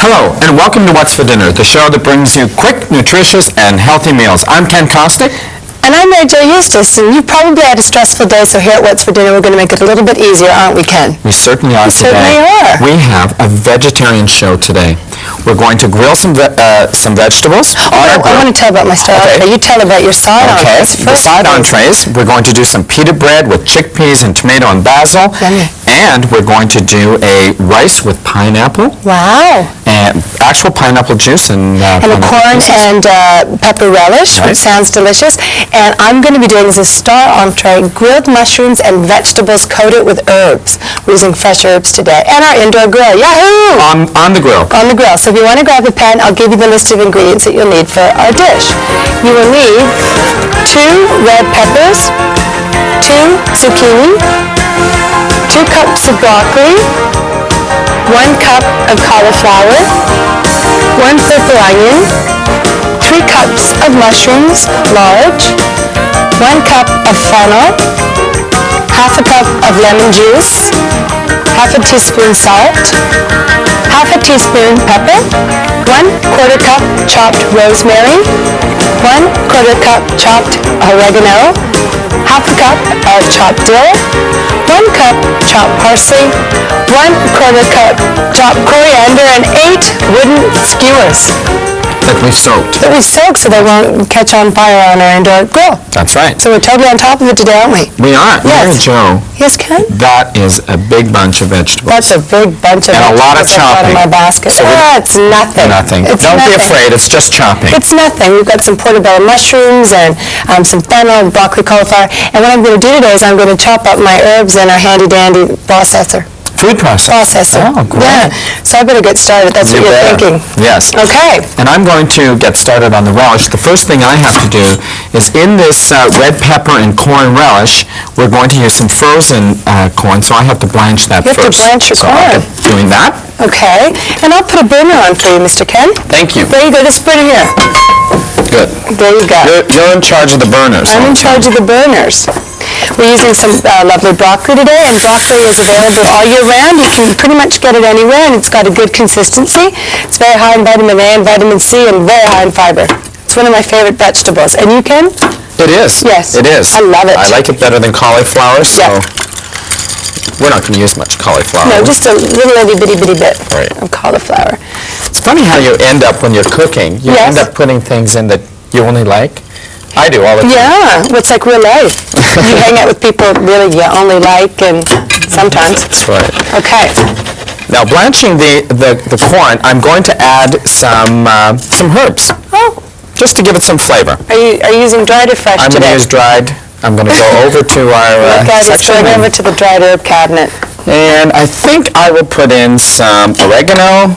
Hello, and welcome to What's for Dinner, the show that brings you quick, nutritious, and healthy meals. I'm Ken Kostick. And I'm Mary Jo Eustace, and you probably had a stressful day, so here at What's for Dinner, we're going to make it a little bit easier, aren't we, Ken? We certainly are today. Certainly are. We have a vegetarian show today. We're going to grill some vegetables. I want to tell about my side entree. You tell about your side entrees first. The side entrees, we're going to do some pita bread with chickpeas and tomato and basil. Yummy. And we're going to do a rice with pineapple. Wow. And actual pineapple juice and a corn and pepper relish, which sounds delicious. And I'm going to be doing as a star entree, grilled mushrooms and vegetables coated with herbs. We're using fresh herbs today. And our indoor grill. Yahoo! On the grill. On the grill. So if you want to grab a pan, I'll give you the list of ingredients that you'll need for our dish. You will need 2 red peppers, 2 zucchini, 2 cups of broccoli, 1 cup of cauliflower, 1 purple onion, 3 cups of mushrooms, large, 1 cup of fennel, half a cup of lemon juice, half a teaspoon salt, half a teaspoon pepper, 1/4 cup chopped rosemary, 1/4 cup chopped oregano, half a cup of chopped dill, 1 cup chopped parsley, 1/4 cup chopped coriander, and 8 wooden skewers. That we've soaked. That we soak so they won't catch on fire on our indoor grill. That's right. So we're totally on top of it today, aren't we? We are. Yes. Mary Jo. Yes, Ken? That is a big bunch of vegetables. That's a big bunch of and vegetables. a lot of chopping. In my basket. So it's nothing. Nothing. It's Don't nothing. be afraid. It's just chopping. It's nothing. We've got some portobello mushrooms and some fennel, broccoli, cauliflower. And what I'm going to do today is I'm going to chop up my herbs in our handy-dandy processor. Food processor. Oh, great. Yeah. So I better get started. That's what you're thinking. Yes. Okay. And I'm going to get started on the relish. The first thing I have to do is in this red pepper and corn relish, we're going to use some frozen corn, so I have to blanch that You have first. to blanch your so corn. I'll get doing that. Okay. And I'll put a burner on for you, Mr. Ken. Thank you. There you go. Just put it here. Good. There you go. You're in charge of the burners. I'm in charge of the burners. We're using some lovely broccoli today, and broccoli is available all year round. You can pretty much get it anywhere, and it's got a good consistency. It's very high in vitamin A and vitamin C, and very high in fiber. It's one of my favorite vegetables. And you, Ken? It is. Yes. It is. I love it. I like it better than cauliflower, so Yeah. we're not going to use much cauliflower. No, just a little itty-bitty bit Right. of cauliflower. It's funny how you end up when you're cooking. You Yes. end up putting things in that you only like. I do all the time. Yeah, well, it's like real life. You hang out with people really you only like, and sometimes. That's right. Okay. Now, blanching the corn, I'm going to add some herbs, Oh, just to give it some flavor. are you using dried or fresh I'm going today? to use dried. I'm going to go over to our Look at it, it's section. going over to the dried herb cabinet. And I think I will put in some oregano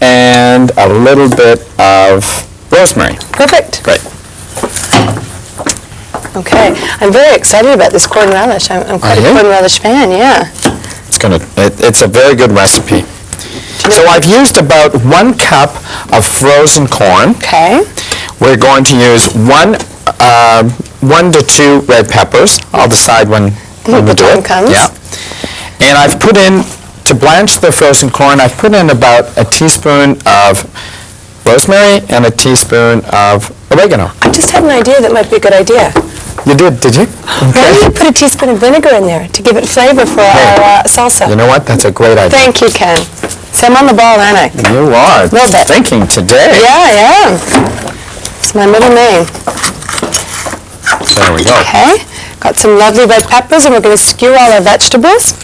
and a little bit of rosemary. Perfect. Great. Okay. I'm very excited about this corn relish. I'm quite a you? corn relish fan, yeah. It's a very good recipe. So I've used about 1 cup of frozen corn. Okay. We're going to use 1 to 2 red peppers. I'll decide when we the do time it. comes. Yeah. And I've put in, to blanch the frozen corn, I've put in about a teaspoon of rosemary and a teaspoon of oregano. I just had an idea that might be a good idea. You did you? Why don't you put a teaspoon of vinegar in there to give it flavor for our salsa? You know what? That's a great idea. Thank you, Ken. So I'm on the ball, aren't I? You are Little bit. thinking today. Yeah, I am. It's my middle name. There we go. Okay. Got some lovely red peppers, and we're going to skewer all our vegetables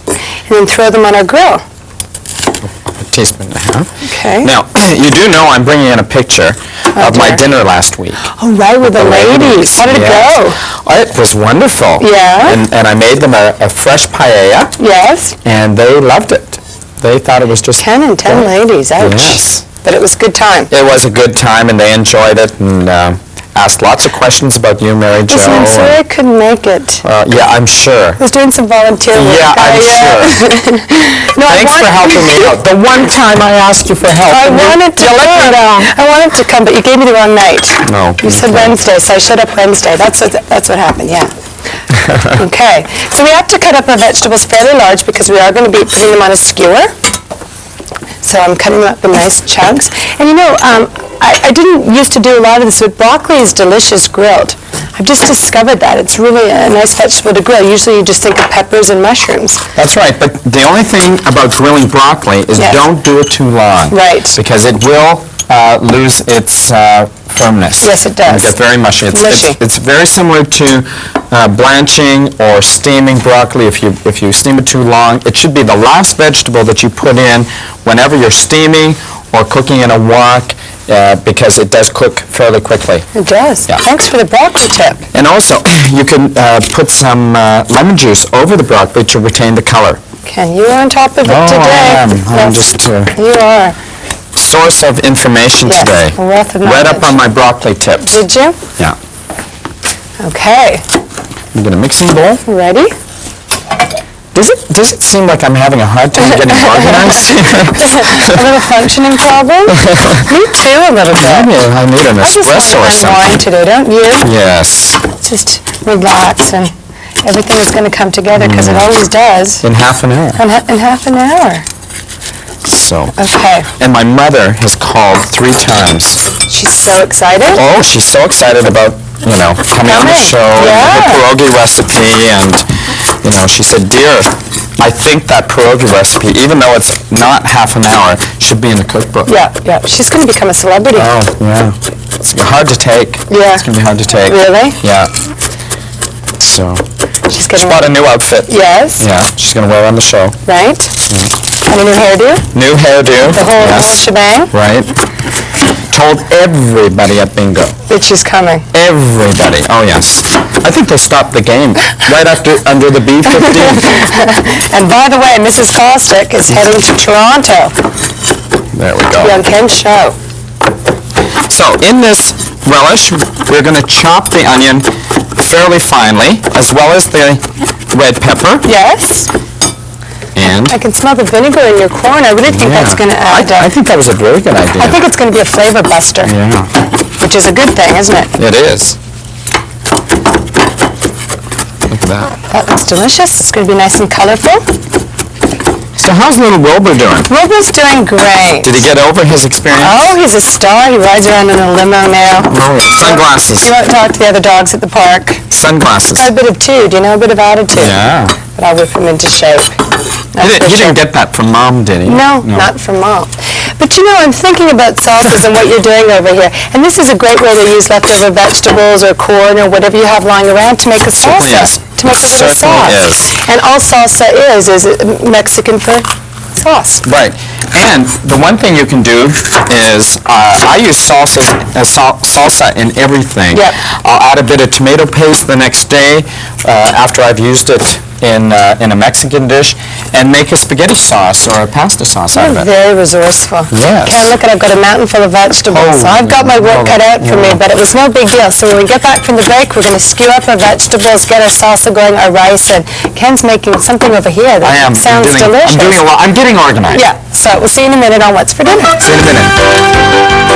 and then throw them on our grill. A teaspoon and a half. Okay. Now, you do know I'm bringing in a picture of my dinner last week. Oh, right, with the ladies. How did it go? It was wonderful. Yeah? And I made them a fresh paella, Yes. and they loved it. They thought it was just... 10 and 10 ladies, ouch. Yes. But it was a good time. It was a good time, and they enjoyed it, and asked lots of questions about you, Mary Jo. Listen, I'm sorry I couldn't make it. Yeah, I'm sure. I was doing some volunteer work. Yeah, I'm sure. No, Thanks for helping me out. The one time I asked you for help. I wanted to you let me down. I wanted to come, but you gave me the wrong night. No. You said Wednesday, so I showed up Wednesday. That's what happened, yeah. Okay, so we have to cut up our vegetables fairly large because we are going to be putting them on a skewer. So I'm cutting them up in nice chunks. And you know, I didn't used to do a lot of this, but broccoli is delicious grilled. I've just discovered that. It's really a nice vegetable to grill. Usually you just think of peppers and mushrooms. That's right, but the only thing about grilling broccoli is Yes. don't do it too long. Right. Because it will lose its firmness. Yes, it does. And get very mushy. Mushy. It's very similar to blanching or steaming broccoli. If you steam it too long, it should be the last vegetable that you put in whenever you're steaming or cooking in a wok, because it does cook fairly quickly. It does. Yeah. Thanks for the broccoli tip. And also, you can put some lemon juice over the broccoli to retain the color. Ken, you are on top of it Oh, today. I am. I'm Yes, just you are. source of information Yes, today. a wealth of Read up knowledge. on my broccoli tips. Did you? Yeah. Okay. You get a mixing bowl. Ready? Does it seem like I'm having a hard time getting organized? A little functioning problem? Me too, a little bit. Maybe I need an I just want espresso to or unwind something. today, don't you? Yes. Just relax and everything is going to come together because it always does In half an hour. in half an hour. So. Okay. And my mother has called 3 times. She's so excited. Oh, she's so excited about, coming on the Coming. show and Yeah. her pierogi recipe, and, she said, "Dear, I think that pierogi recipe, even though it's not half an hour, should be in the cookbook." Yeah, yeah. She's going to become a celebrity. Oh, yeah. It's hard to take. Yeah. It's going to be hard to take. Really? Yeah. So, She's she getting... bought a new outfit. Yes, Yeah, she's going to wear on the show. right? And a new hairdo? New hairdo. The whole yes. shebang? Right. Told everybody at bingo. That she's coming. Everybody. Oh, yes. I think they stopped the game right under the B-15. And by the way, Mrs. Caustic is heading to Toronto There we to be go. on Ken's show. So, in this relish, we're going to chop the onion fairly finely, as well as the red pepper. Yes? And I can smell the vinegar in your corn. I really think that's going to add... I think that was a very good idea. I think it's going to be a flavor buster, Yeah, which is a good thing, isn't it? it is. Look at that. That looks delicious. It's going to be nice and colorful. So how's little Wilbur doing? Wilbur's doing great. Did he get over his experience? Oh, he's a star. He rides around in a limo now. Oh, sunglasses. You won't talk to the other dogs at the park. Sunglasses. Got a bit of two. Do you know a bit of attitude? Yeah. But I'll whip him into shape. He didn't get that from Mom, did he? No, not from Mom. But I'm thinking about sauces and what you're doing over here. And this is a great way to use leftover vegetables or corn or whatever you have lying around to make a salsa. Certainly is. To make a little Certainly sauce. is. And all salsa is Mexican for sauce. Right. And the one thing you can do is, I use salsa in everything. Yep. I'll add a bit of tomato paste the next day after I've used it in a Mexican dish, and make a spaghetti sauce or a pasta sauce out of You're it. very resourceful. Yes. Ken, look, I've got a mountain full of vegetables. Oh, So I've got my work cut out for me, but it was no big deal. So when we get back from the break, we're going to skew up our vegetables, get our salsa going, our rice, and Ken's making something over here that I am. sounds delicious. I'm doing a lot. I'm getting organized. Yeah, so we'll see you in a minute on What's for Dinner. See you in a minute.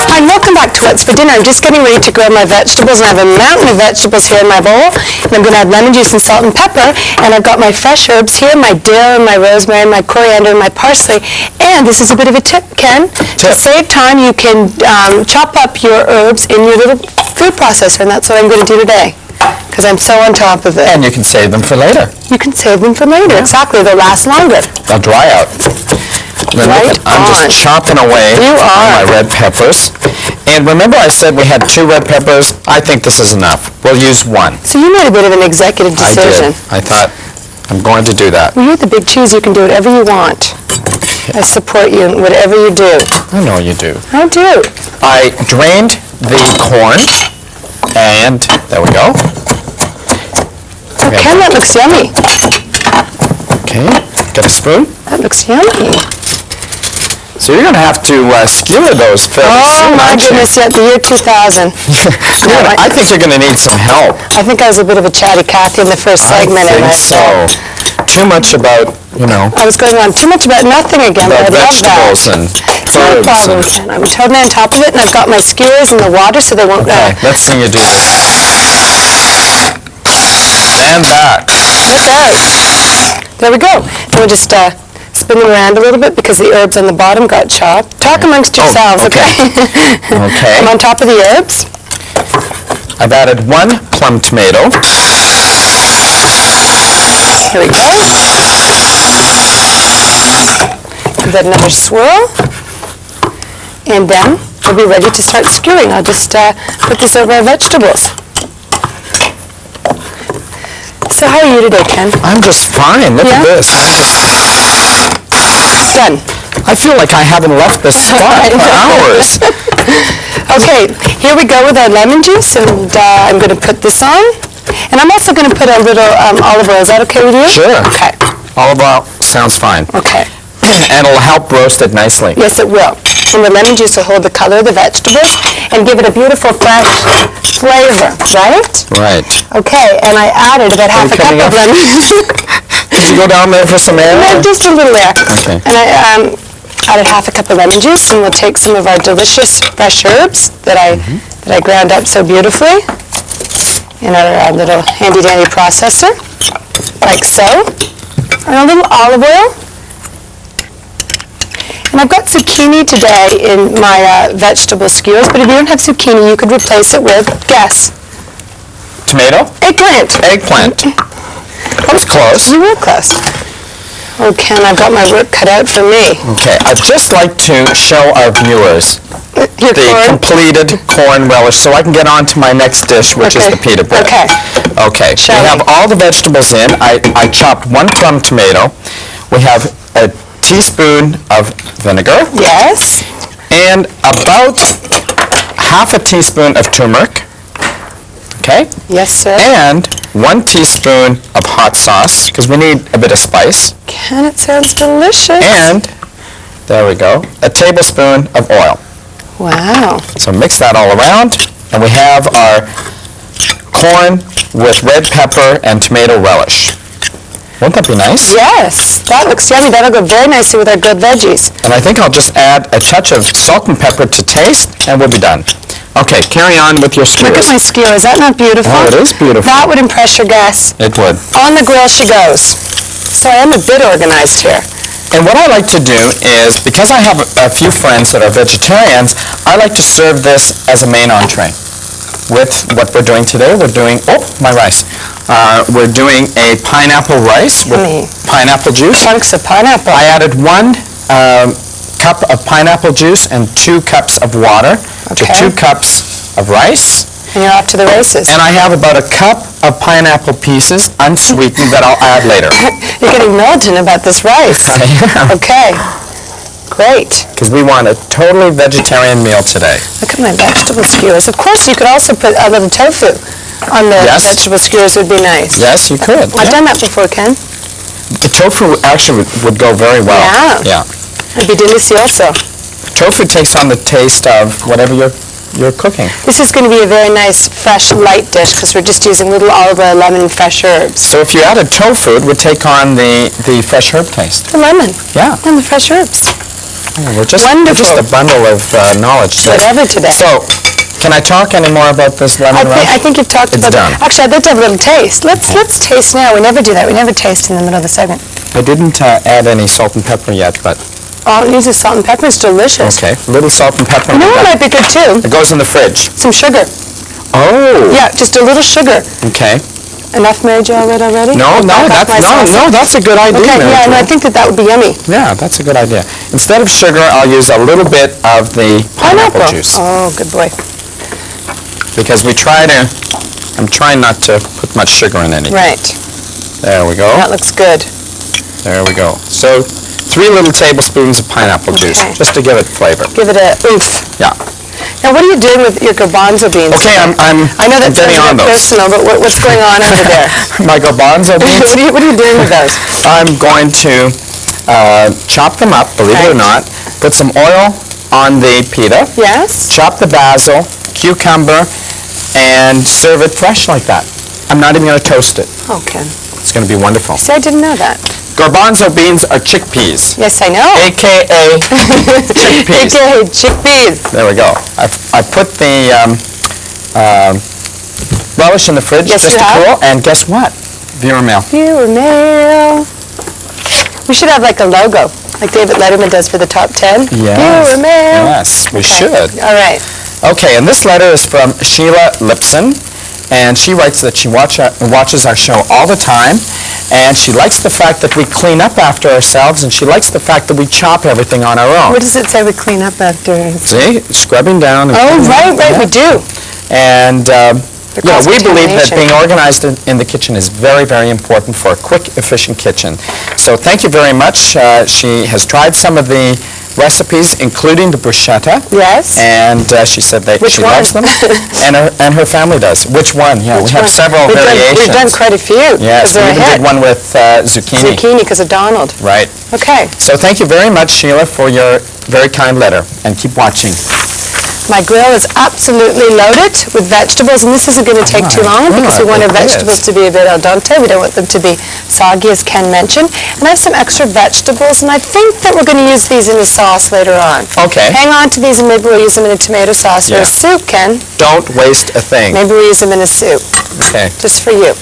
Hi, and welcome back to What's for Dinner. I'm just getting ready to grill my vegetables, and I have a mountain of vegetables here in my bowl. And I'm going to add lemon juice and salt and pepper. And I've got my fresh herbs here, my dill and my rosemary and my coriander and my parsley. And this is a bit of a tip, Ken. To save time, you can chop up your herbs in your little food processor, and that's what I'm going to do today, because I'm so on top of it. And you can save them for later. You can save them for later. Exactly. They'll last longer. They'll dry out. Then look Right at- I'm on. just chopping away You on are. my red peppers. And remember I said we had 2 red peppers? I think this is enough. We'll use 1. So you made a bit of an executive I decision. did. I thought, I'm going to do that. Well, you're the big cheese. You can do whatever you want. I support you in whatever you do. I know you do. I do. I drained the corn, and there we go. Oh, Ken, that looks yummy. Okay, got a spoon? That looks yummy. So you're going to have to skewer those fairly soon, Oh my aren't you? goodness, yeah, the year 2000. I think you're going to need some help. I think I was a bit of a chatty Cathy in the first segment. I and think so. Too much about, I was going on too much about nothing again, but I about love that. vegetables and No herbs. problem, Ken. I'm totally on top of it, and I've got my skewers in the water so they won't... Okay, let's see you do this. And that. There we go. And we'll just spin them around a little bit because the herbs on the bottom got chopped. Talk amongst yourselves, okay. Okay. I'm on top of the herbs. I've added 1 plum tomato. Here we go. Give that another swirl. And then we'll be ready to start skewering. I'll just put this over our vegetables. So how are you today, Ken? I'm just fine. Look at Yeah? this. Done. I feel like I haven't left this spot for hours. Okay, here we go with our lemon juice, and I'm going to put this on. And I'm also going to put a little olive oil. Is that okay with you? Sure. Okay. Olive oil sounds fine. Okay. And it'll help roast it nicely. Yes, it will. And the lemon juice will hold the color of the vegetables and give it a beautiful, fresh flavor, right? Right. Okay, and I added about half a cup coming of up? lemon. Did you go down there for some air? No, just a little there. Okay. And I added half a cup of lemon juice, and we'll take some of our delicious fresh herbs that I ground up so beautifully in our little handy-dandy processor, like so. And a little olive oil. And I've got zucchini today in my vegetable skewers, but if you don't have zucchini, you could replace it with, guess, Tomato? eggplant. Eggplant. That was close. You were close. Oh, Ken, I've got my work cut out for me. Okay, I'd just like to show our viewers Your the corn. completed corn relish so I can get on to my next dish, which is Okay. the pita bread. Okay. Okay, Shall we we? have all the vegetables in. I chopped 1 plum tomato. We have a teaspoon of vinegar Yes. and about half a teaspoon of turmeric. Okay? Yes, sir. And 1 teaspoon of hot sauce, because we need a bit of spice. Ken, it sounds delicious. And, there we go, a tablespoon of oil. Wow. So mix that all around, and we have our corn with red pepper and tomato relish. Won't that be nice? Yes, that looks yummy. That'll go very nicely with our grilled veggies. And I think I'll just add a touch of salt and pepper to taste, and we'll be done. Okay, carry on with your Look at skewers. my skewer. Is that not beautiful? Oh, it is beautiful. That would impress your guests. It would. On the grill she goes. So I am a bit organized here. And what I like to do is, because I have a few friends that are vegetarians, I like to serve this as a main entree. With what we're doing today, we're doing, my rice. We're doing a pineapple rice with Yummy. pineapple juice. Chunks of pineapple. I added 1 cup of pineapple juice and 2 cups of water to Okay. 2 cups of rice. And you're off to the races. And I have about a cup of pineapple pieces, unsweetened, that I'll add later. You're getting militant about this rice. I am. Okay. Great. Because we want a totally vegetarian meal today. Look at my vegetable skewers. Of course, you could also put a little tofu on the Yes. vegetable skewers. Would be nice. Yes, you could. I've Yeah. done that before, Ken. The tofu actually would go very well. Yeah. Yeah. It'd be delicioso. Tofu takes on the taste of whatever you're cooking. This is going to be a very nice, fresh, light dish because we're just using little olive oil, lemon, and fresh herbs. So if you added tofu, it would take on the fresh herb taste. The lemon Yeah. and the fresh herbs. We're just Wonderful. a bundle of knowledge today. Whatever today. So, can I talk any more about this lemon rice? I think you've talked It's about done. Actually, I'd like to have a little taste. Let's taste now. We never do that. We never taste in the middle of the segment. I didn't add any salt and pepper yet, but All it needs is salt and pepper. It's delicious. okay. A little salt and pepper. You know what might be good too? It goes in the fridge. Some sugar. Oh. Yeah, just a little sugar. Okay. Enough, Mary Jo, already? No, that's a good idea. Okay, Mary yeah, Jo. and I think that would be yummy. Yeah, that's a good idea. Instead of sugar, I'll use a little bit of the pineapple juice. Oh, good boy. Because I'm trying not to put much sugar in anything. Right. There we go. That looks good. There we go. So, 3 little tablespoons of pineapple juice, Okay. just to give it flavor. Give it a oomph. Yeah. Now, what are you doing with your garbanzo beans? Okay, I'm I know that's getting on a bit those. personal, but what's going on over there? My garbanzo beans, What are you doing with those? I'm going to chop them up, believe it or Right. not, Put some oil on the pita. Yes. Chop the basil, cucumber, and serve it fresh like that. I'm not even going to toast it. Okay. It's going to be wonderful. See, I didn't know that. Garbanzo beans are chickpeas, Yes, I know. a.k.a. chickpeas. AKA chickpeas. There we go. I put the relish in the fridge Yes, just you to have. cool, and guess what? Viewer mail. Viewer mail. We should have like a logo, like David Letterman does for the top 10. Yes. Viewer mail. Yes, we Okay. should. All right. Okay, and this letter is from Sheila Lipson, and she writes that she watches our show all the time, and she likes the fact that we clean up after ourselves, and she likes the fact that we chop everything on our own. What does it say we clean up after? See, scrubbing down. And Oh, right, Yeah. we do. And we believe that cross-contamination. being organized in the kitchen is very, very important for a quick, efficient kitchen. So thank you very much. She has tried some of the recipes, including the bruschetta. Yes. And she said that Which she one? loves them, and her family does. Which one? Yeah, Which we have one? several variations. We've done quite a few. Yes, we They're a even hit. did one with zucchini. Zucchini because of Donald. Right. Okay. So thank you very much, Sheila, for your very kind letter, and keep watching. My grill is absolutely loaded with vegetables, and this isn't going to take too long because we want our it is. vegetables to be a bit al dente. We don't want them to be soggy, as Ken mentioned. And I have some extra vegetables, and I think that we're going to use these in a sauce later on. Okay. Hang on to these, and maybe we'll use them in a tomato sauce or Yeah. a soup, Ken. Don't waste a thing. Maybe we'll use them in a soup, Okay. just for you.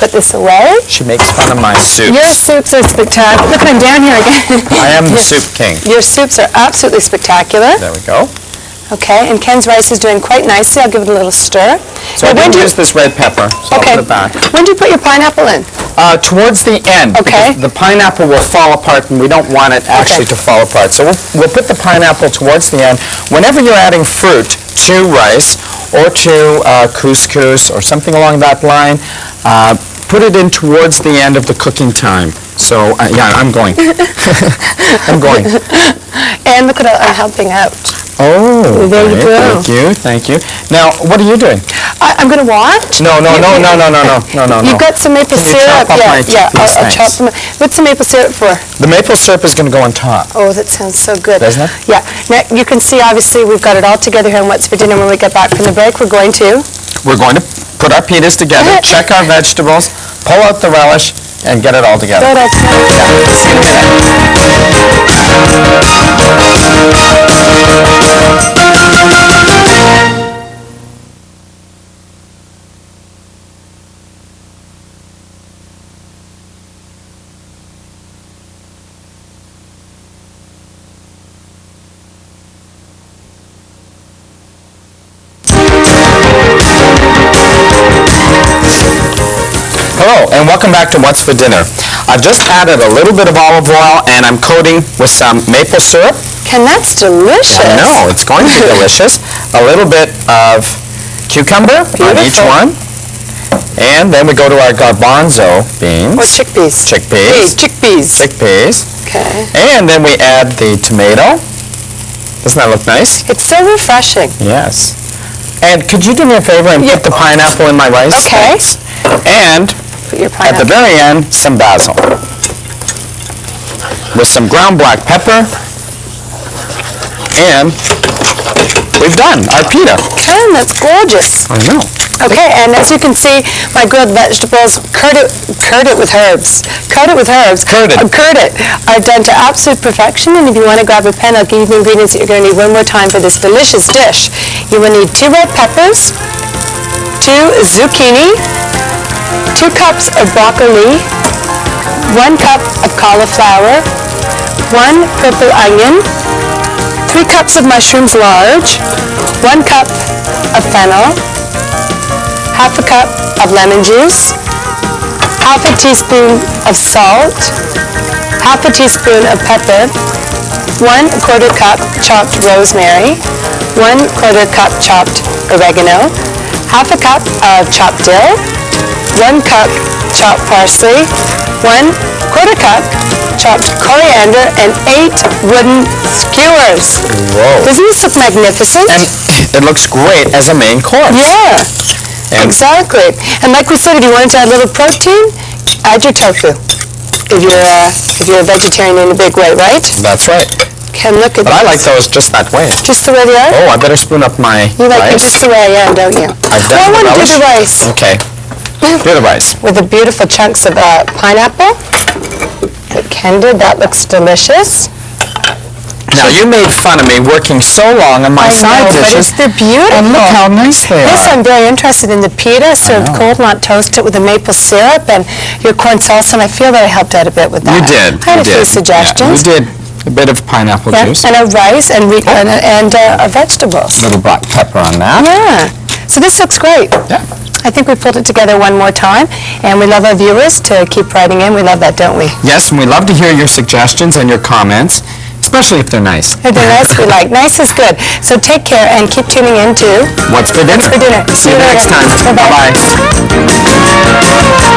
Put this away. She makes fun of my soups. Your soups are spectacular. Look, I'm down here again. I am the soup king. Your soups are absolutely spectacular. There we go. Okay, and Ken's rice is doing quite nicely. I'll give it a little stir. So Now, I when didn't do you- use this red pepper, so Okay. I'll put it back. When do you put your pineapple in? Towards the end. Okay. Because the pineapple will fall apart, and we don't want it actually Okay. to fall apart. So we'll put the pineapple towards the end. Whenever you're adding fruit to rice or to couscous or something along that line, put it in towards the end of the cooking time. So, yeah, I'm going. I'm going. And look at I'm helping out. Oh, There you great. go. Thank you, thank you. Now, what are you doing? I'm going to watch. No. You've got some maple Can you syrup. chop up my Yeah, these I'll chop things? them. What's the maple syrup for? The maple syrup is going to go on top. Oh, that sounds so good. Doesn't it? Yeah. Now, you can see, obviously, we've got it all together here on What's for Dinner. When we get back from the break, we're going to... We're going to put our pitas together, check our vegetables, pull out the relish, and get it all together. Go to- See you in a minute. Hello, and welcome back to What's for Dinner. I've just added a little bit of olive oil, and I'm coating with some maple syrup. Ken, that's delicious. I know, it's going to be delicious. A little bit of cucumber on each Beautiful. one. And then we go to our garbanzo beans. Or chickpeas. Chickpeas. Chickpeas. Chickpeas. Okay. And then we add the tomato. Doesn't that look nice? It's so refreshing. Yes. And could you do me a favor and put the pineapple in my rice? Okay. Thanks. And Put your at the pineapple. very end, some basil. With some ground black pepper. And we've done our pita. Ken, that's gorgeous. I know. Okay, and as you can see, my grilled vegetables, curd it with herbs. Curd it with herbs. Curd it. Curd it. Are done to absolute perfection, and if you want to grab a pen, I'll give you the ingredients that you're going to need one more time for this delicious dish. You will need 2 red peppers, 2 zucchini, 2 cups of broccoli, 1 cup of cauliflower, 1 purple onion, 3 cups of mushrooms large, 1 cup of fennel, half a cup of lemon juice, half a teaspoon of salt, half a teaspoon of pepper, 1/4 cup chopped rosemary, 1/4 cup chopped oregano, half a cup of chopped dill, 1 cup chopped parsley, 1/4 cup chopped coriander, and 8 wooden skewers. Whoa. Doesn't this look magnificent? And it looks great as a main course. Yeah. And Exactly. And like we said, if you wanted to add a little protein, add your tofu. If you're a vegetarian in a big way, right? that's right. Okay, look at But I like this. those just that way. Just the way they are? Oh, I better spoon up my You like it rice. just the way I am, don't you? I've Well, I done want to do the rice. Okay. Do the rice. With the beautiful chunks of pineapple that Ken did. That looks delicious. Now, you made fun of me working so long on my side know, but dishes. they're beautiful. And look how nice they This are. I'm very interested in. The pita, served cold, not toasted, with the maple syrup and your corn salsa, and I feel that I helped out a bit with that. You did. I had a you few did. suggestions. Yeah, you did a bit of pineapple Yeah, juice. and a rice and vegetables. Little black pepper on that. Yeah. So this looks great. Yeah. I think we pulled it together one more time, and we love our viewers to keep writing in. We love that, don't we? Yes, and we love to hear your suggestions and your comments, especially if they're nice. If they're nice, we like. Nice is good. So take care and keep tuning in to What's for dinner? For Dinner. See you next time. Bye-bye. Bye-bye.